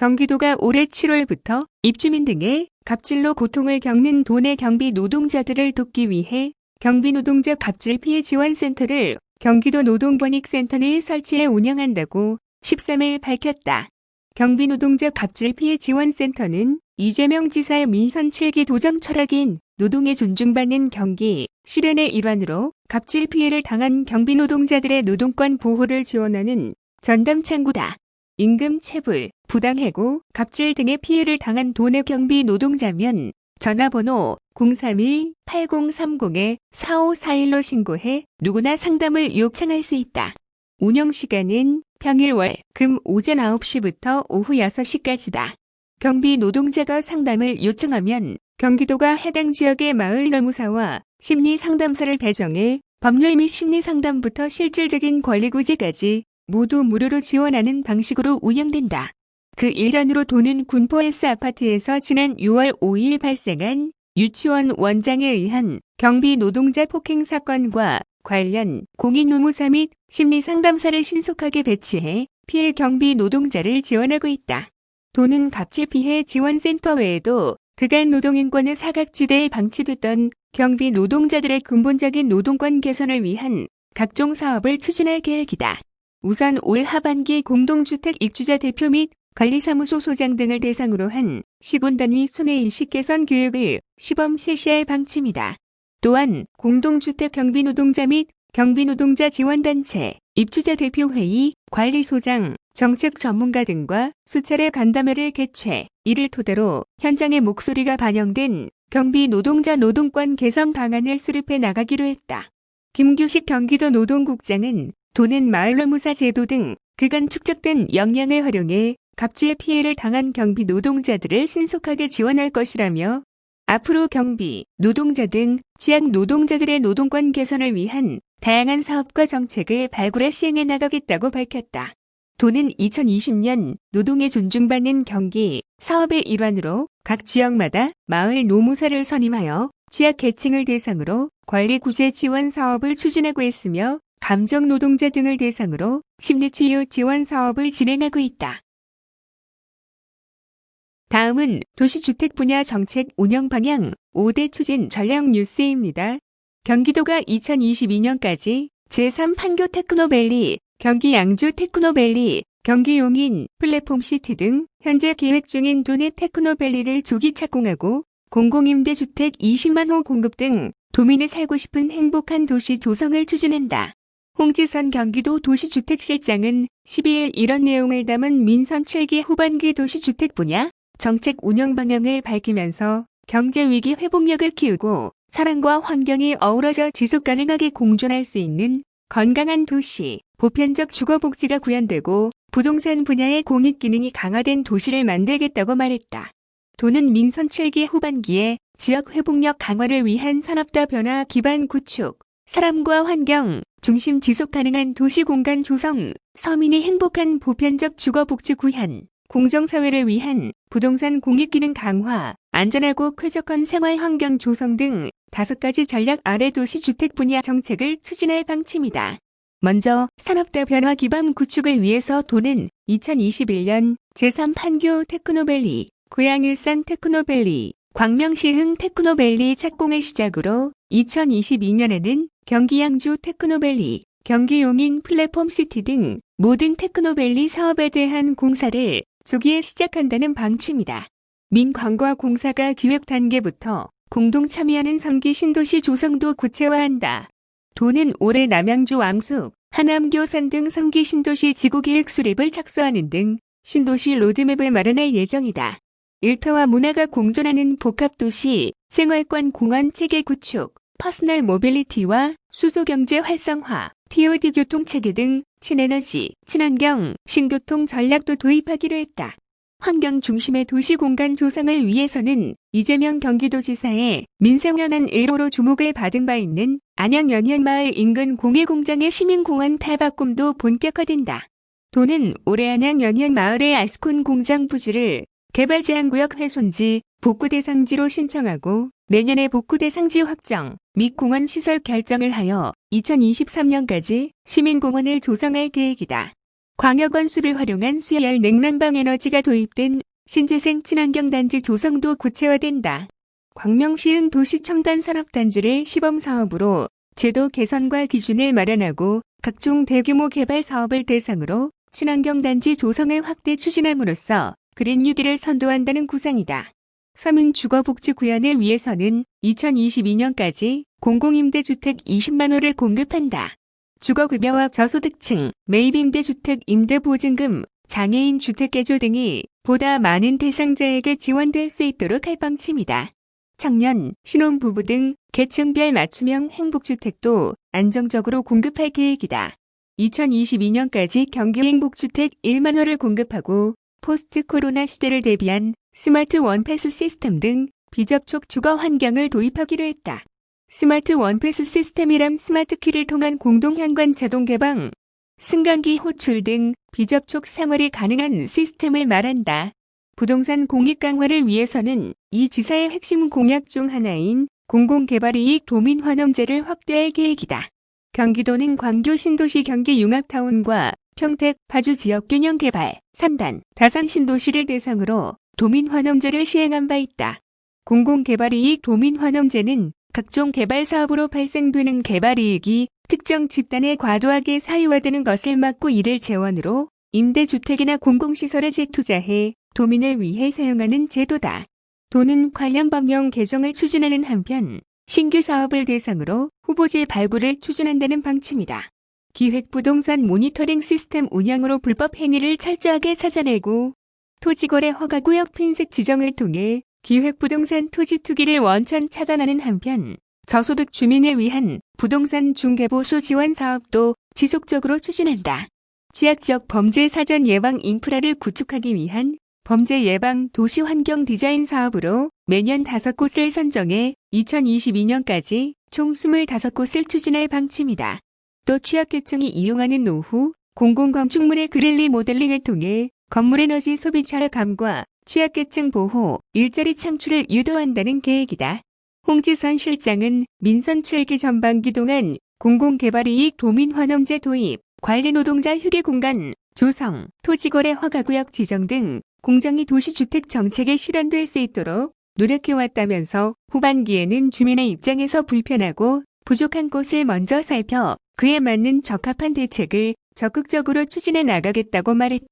경기도가 올해 7월부터 입주민 등의 갑질로 고통을 겪는 도내 경비 노동자들을 돕기 위해 경비노동자 갑질 피해 지원센터를 경기도 노동권익센터 내에 설치해 운영한다고 13일 밝혔다. 경비노동자 갑질 피해 지원센터는 이재명 지사의 민선 7기 도정 철학인 노동에 존중받는 경기 실현의 일환으로 갑질 피해를 당한 경비노동자들의 노동권 보호를 지원하는 전담 창구다. 임금 체불, 부당해고, 갑질 등의 피해를 당한 도내 경비 노동자면 전화번호 031-8030-4541로 신고해 누구나 상담을 요청할 수 있다. 운영시간은 평일 월, 금 오전 9시부터 오후 6시까지다. 경비 노동자가 상담을 요청하면 경기도가 해당 지역의 마을 노무사와 심리상담사를 배정해 법률 및 심리상담부터 실질적인 권리구제까지 모두 무료로 지원하는 방식으로 운영된다. 그 일환으로 도는 군포 S아파트에서 지난 6월 5일 발생한 유치원 원장에 의한 경비 노동자 폭행 사건과 관련 공익노무사 및 심리상담사를 신속하게 배치해 피해 경비 노동자를 지원하고 있다. 도는 갑질 피해 지원센터 외에도 그간 노동인권의 사각지대에 방치됐던 경비 노동자들의 근본적인 노동권 개선을 위한 각종 사업을 추진할 계획이다. 우선 올 하반기 공동주택 입주자 대표 및 관리사무소 소장 등을 대상으로 한 시군단위 순회인식 개선 교육을 시범 실시할 방침이다. 또한 공동주택 경비노동자 및 경비노동자 지원단체, 입주자 대표회의, 관리소장, 정책 전문가 등과 수차례 간담회를 개최, 이를 토대로 현장의 목소리가 반영된 경비노동자 노동권 개선 방안을 수립해 나가기로 했다. 김규식 경기도 노동국장은 도는 마을노무사 제도 등 그간 축적된 역량을 활용해 갑질 피해를 당한 경비 노동자들을 신속하게 지원할 것이라며 앞으로 경비, 노동자 등 취약 노동자들의 노동권 개선을 위한 다양한 사업과 정책을 발굴해 시행해 나가겠다고 밝혔다. 도는 2020년 노동에 존중받는 경기 사업의 일환으로 각 지역마다 마을 노무사를 선임하여 취약 계층을 대상으로 권리구제 지원 사업을 추진하고 있으며 감정 노동자 등을 대상으로 심리치유 지원 사업을 진행하고 있다. 다음은 도시주택 분야 정책 운영 방향 5대 추진 전략 뉴스입니다. 경기도가 2022년까지 제3 판교 테크노밸리, 경기 양주 테크노밸리, 경기 용인 플랫폼시티 등 현재 계획 중인 도내 테크노밸리를 조기 착공하고 공공임대주택 20만 호 공급 등 도민이 살고 싶은 행복한 도시 조성을 추진한다. 홍지선 경기도 도시주택실장은 12일 이런 내용을 담은 민선 7기 후반기 도시주택 분야 정책 운영 방향을 밝히면서 경제위기 회복력을 키우고 사람과 환경이 어우러져 지속가능하게 공존할 수 있는 건강한 도시, 보편적 주거복지가 구현되고 부동산 분야의 공익기능이 강화된 도시를 만들겠다고 말했다. 도는 민선 7기 후반기에 지역 회복력 강화를 위한 산업화 변화 기반 구축, 사람과 환경, 중심 지속가능한 도시공간 조성, 서민이 행복한 보편적 주거복지 구현, 공정사회를 위한 부동산 공익기능 강화, 안전하고 쾌적한 생활환경 조성 등 5가지 전략 아래 도시주택 분야 정책을 추진할 방침이다. 먼저 산업화 변화 기반 구축을 위해서 도는 2021년 제3 판교 테크노밸리, 고양일산 테크노밸리, 광명시흥 테크노밸리 착공을 시작으로 2022년에는 경기 양주 테크노밸리, 경기 용인 플랫폼시티 등 모든 테크노밸리 사업에 대한 공사를 조기에 시작한다는 방침이다. 민관과 공사가 기획 단계부터 공동 참여하는 3기 신도시 조성도 구체화한다. 도는 올해 남양주 왕숙, 하남 교산 등 3기 신도시 지구계획 수립을 착수하는 등 신도시 로드맵을 마련할 예정이다. 일터와 문화가 공존하는 복합도시, 생활권 공원 체계 구축, 퍼스널 모빌리티와 수소경제 활성화, TOD 교통체계 등 친에너지, 친환경, 신교통 전략도 도입하기로 했다. 환경 중심의 도시 공간 조성을 위해서는 이재명 경기도지사의 민생현안 1호로 주목을 받은 바 있는 안양 연현마을 인근 공예공장의 시민공원 탈바꿈도 본격화된다. 도는 올해 안양 연현마을의 아스콘 공장 부지를 개발 제한구역 훼손지 복구 대상지로 신청하고 내년에 복구 대상지 확정 및 공원 시설 결정을 하여 2023년까지 시민공원을 조성할 계획이다. 광역원수를 활용한 수열 냉난방 에너지가 도입된 신재생 친환경 단지 조성도 구체화된다. 광명시은 도시첨단산업단지를 시범사업으로 제도 개선과 기준을 마련하고 각종 대규모 개발 사업을 대상으로 친환경 단지 조성을 확대 추진함으로써 그린 뉴딜을 선도한다는 구상이다. 서민주거복지 구현을 위해서는 2022년까지 공공임대주택 20만 호를 공급한다. 주거급여와 저소득층, 매입임대주택 임대보증금, 장애인 주택개조 등이 보다 많은 대상자에게 지원될 수 있도록 할 방침이다. 청년, 신혼부부 등 계층별 맞춤형 행복주택도 안정적으로 공급할 계획이다. 2022년까지 경기 행복주택 1만 호를 공급하고 포스트 코로나 시대를 대비한 스마트 원패스 시스템 등 비접촉 주거 환경을 도입하기로 했다. 스마트 원패스 시스템이란 스마트 키를 통한 공동 현관 자동 개방, 승강기 호출 등 비접촉 생활이 가능한 시스템을 말한다. 부동산 공익 강화를 위해서는 이 지사의 핵심 공약 중 하나인 공공개발이익 도민환원제를 확대할 계획이다. 경기도는 광교 신도시 경기 융합타운과 평택, 파주 지역 균형 개발, 3단, 다산 신도시를 대상으로 도민환원제를 시행한 바 있다. 공공개발이익 도민환원제는 각종 개발 사업으로 발생되는 개발이익이 특정 집단에 과도하게 사유화되는 것을 막고 이를 재원으로 임대주택이나 공공시설에 재투자해 도민을 위해 사용하는 제도다. 도는 관련 법령 개정을 추진하는 한편 신규 사업을 대상으로 후보지 발굴을 추진한다는 방침이다. 기획부동산 모니터링 시스템 운영으로 불법 행위를 철저하게 찾아내고 토지거래 허가구역 핀셋 지정을 통해 기획부동산 토지 투기를 원천 차단하는 한편 저소득 주민을 위한 부동산 중개보수 지원 사업도 지속적으로 추진한다. 취약지역 범죄 사전 예방 인프라를 구축하기 위한 범죄 예방 도시 환경 디자인 사업으로 매년 5곳을 선정해 2022년까지 총 25곳을 추진할 방침이다. 또 취약계층이 이용하는 노후, 공공건축물의 그릴리 모델링을 통해 건물에너지 소비자 감과 취약계층 보호, 일자리 창출을 유도한다는 계획이다. 홍지선 실장은 민선 7기 전반기 동안 공공개발이익 도민환원제 도입, 관리노동자 휴게공간, 조성, 토지거래 허가구역 지정 등 공정위 도시주택 정책에 실현될 수 있도록 노력해왔다면서 후반기에는 주민의 입장에서 불편하고 부족한 곳을 먼저 살펴 그에 맞는 적합한 대책을 적극적으로 추진해 나가겠다고 말했다.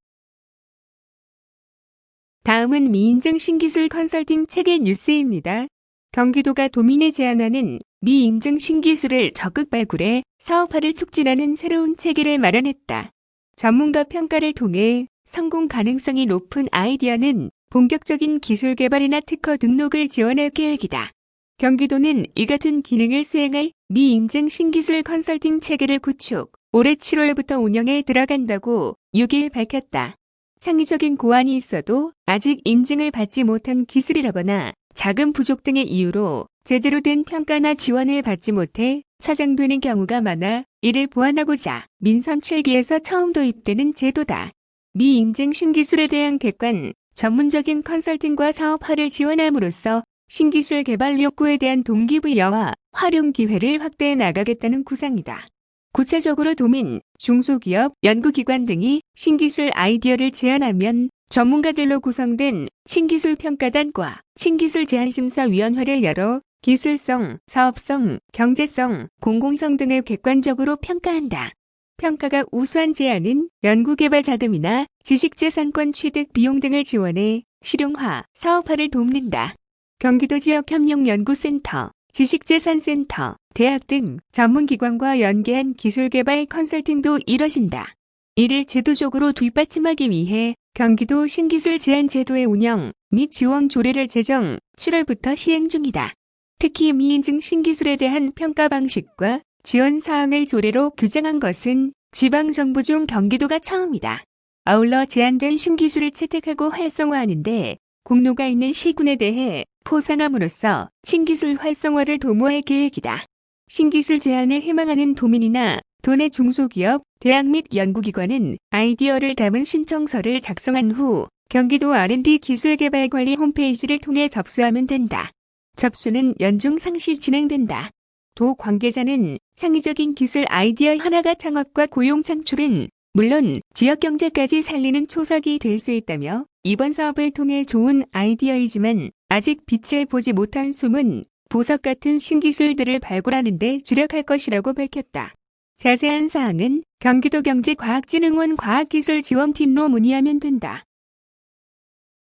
다음은 미인증 신기술 컨설팅 체계 뉴스입니다. 경기도가 도민에 제안하는 미인증 신기술을 적극 발굴해 사업화를 촉진하는 새로운 체계를 마련했다. 전문가 평가를 통해 성공 가능성이 높은 아이디어는 본격적인 기술 개발이나 특허 등록을 지원할 계획이다. 경기도는 이 같은 기능을 수행할 미인증 신기술 컨설팅 체계를 구축, 올해 7월부터 운영에 들어간다고 6일 밝혔다. 창의적인 고안이 있어도 아직 인증을 받지 못한 기술이라거나 자금 부족 등의 이유로 제대로 된 평가나 지원을 받지 못해 차장되는 경우가 많아 이를 보완하고자 민선 7기에서 처음 도입되는 제도다. 미인증 신기술에 대한 객관, 전문적인 컨설팅과 사업화를 지원함으로써 신기술 개발 욕구에 대한 동기부여와 활용 기회를 확대해 나가겠다는 구상이다. 구체적으로 도민, 중소기업, 연구기관 등이 신기술 아이디어를 제안하면 전문가들로 구성된 신기술 평가단과 신기술 제안심사위원회를 열어 기술성, 사업성, 경제성, 공공성 등을 객관적으로 평가한다. 평가가 우수한 제안은 연구개발 자금이나 지식재산권 취득 비용 등을 지원해 실용화, 사업화를 돕는다. 경기도 지역협력연구센터, 지식재산센터, 대학 등 전문기관과 연계한 기술개발 컨설팅도 이뤄진다. 이를 제도적으로 뒷받침하기 위해 경기도 신기술 제한 제도의 운영 및 지원 조례를 제정 7월부터 시행 중이다. 특히 미인증 신기술에 대한 평가 방식과 지원 사항을 조례로 규정한 것은 지방정부 중 경기도가 처음이다. 아울러 제한된 신기술을 채택하고 활성화하는 데 공로가 있는 시군에 대해 포상함으로써 신기술 활성화를 도모할 계획이다. 신기술 제안을 희망하는 도민이나 도내 중소기업, 대학 및 연구기관은 아이디어를 담은 신청서를 작성한 후 경기도 R&D 기술개발관리 홈페이지를 통해 접수하면 된다. 접수는 연중 상시 진행된다. 도 관계자는 창의적인 기술 아이디어 하나가 창업과 고용 창출은 물론 지역 경제까지 살리는 초석이 될 수 있다며 이번 사업을 통해 좋은 아이디어이지만 아직 빛을 보지 못한 숨은 보석 같은 신기술들을 발굴하는 데 주력할 것이라고 밝혔다. 자세한 사항은 경기도경제과학진흥원 과학기술지원팀로 문의하면 된다.